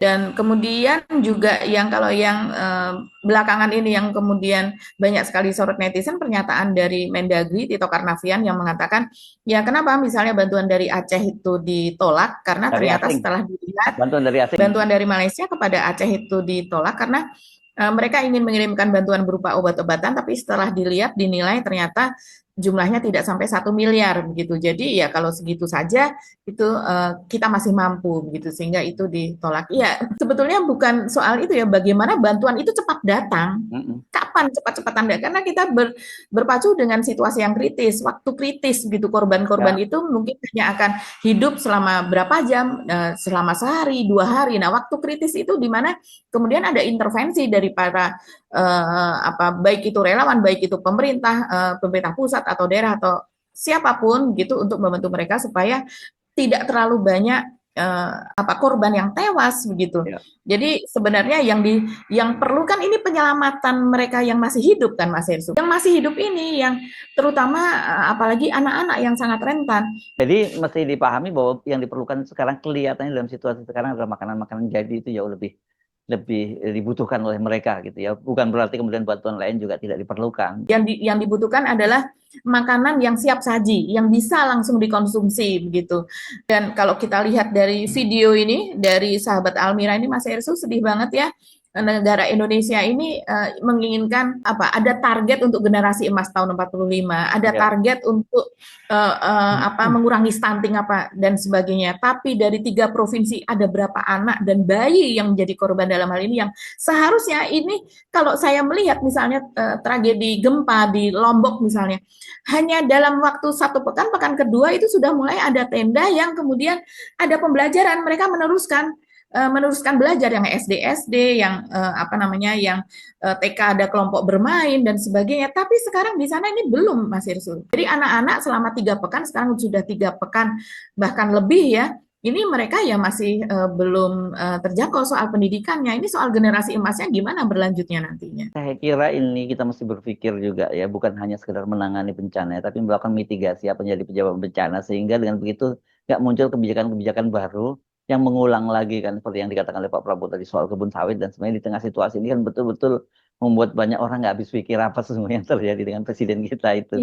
Dan kemudian juga yang kalau yang belakangan ini yang kemudian banyak sekali sorot netizen pernyataan dari Mendagri Tito Karnavian yang mengatakan ya kenapa misalnya bantuan dari Aceh itu ditolak karena Dari ternyata asing, setelah dilihat bantuan dari asing. bantuan dari Malaysia kepada Aceh itu ditolak karena mereka ingin mengirimkan bantuan berupa obat-obatan tapi setelah dilihat dinilai ternyata jumlahnya tidak sampai 1 miliar begitu. Jadi ya kalau segitu saja itu kita masih mampu begitu sehingga itu ditolak. Ya, sebetulnya bukan soal itu ya bagaimana bantuan itu cepat datang. Mm-mm. Kapan cepat-cepatan datang? Karena kita berpacu dengan situasi yang kritis, waktu kritis gitu korban-korban Ya, itu mungkin hanya akan hidup selama berapa jam, selama sehari, 2 hari. Nah, waktu kritis itu di mana kemudian ada intervensi dari para apa baik itu relawan, baik itu pemerintah pusat atau daerah atau siapapun gitu untuk membantu mereka supaya tidak terlalu banyak apa korban yang tewas begitu. ya. Jadi sebenarnya yang perlu kan ini penyelamatan mereka yang masih hidup kan Mas Hersu. Yang masih hidup ini yang terutama apalagi anak-anak yang sangat rentan. Jadi mesti dipahami bahwa yang diperlukan sekarang kelihatannya dalam situasi sekarang adalah makanan-makanan jadi itu jauh lebih lebih dibutuhkan oleh mereka gitu ya. Bukan berarti kemudian bantuan lain juga tidak diperlukan. Yang dibutuhkan adalah makanan yang siap saji, yang bisa langsung dikonsumsi begitu. Dan kalau kita lihat dari video ini dari sahabat Almira ini Mas Ersu sedih banget ya. Negara Indonesia ini menginginkan apa? Ada target untuk generasi emas tahun 45, ada Ya. target untuk apa mengurangi stunting apa dan sebagainya. Tapi dari 3 provinsi ada berapa anak dan bayi yang menjadi korban dalam hal ini yang seharusnya ini kalau saya melihat misalnya tragedi gempa di Lombok misalnya, hanya dalam waktu 1 pekan, pekan kedua itu sudah mulai ada tenda yang kemudian ada pembelajaran, mereka meneruskan belajar yang SD yang apa namanya yang TK ada kelompok bermain dan sebagainya. Tapi sekarang di sana ini belum Mas Irsul. Jadi anak-anak selama 3 pekan sekarang sudah 3 pekan bahkan lebih ya ini mereka ya masih belum terjangkau soal pendidikannya. Ini soal generasi emasnya gimana berlanjutnya nantinya. Saya kira ini kita mesti berpikir juga ya, bukan hanya sekedar menangani bencana, ya, tapi melakukan mitigasi apa yang jadi penyebab bencana, sehingga dengan begitu nggak muncul kebijakan-kebijakan baru yang mengulang lagi kan, seperti yang dikatakan oleh Pak Prabowo tadi soal kebun sawit, dan sebenarnya di tengah situasi ini kan betul-betul membuat banyak orang nggak habis pikir apa sesungguhnya yang terjadi dengan presiden kita itu.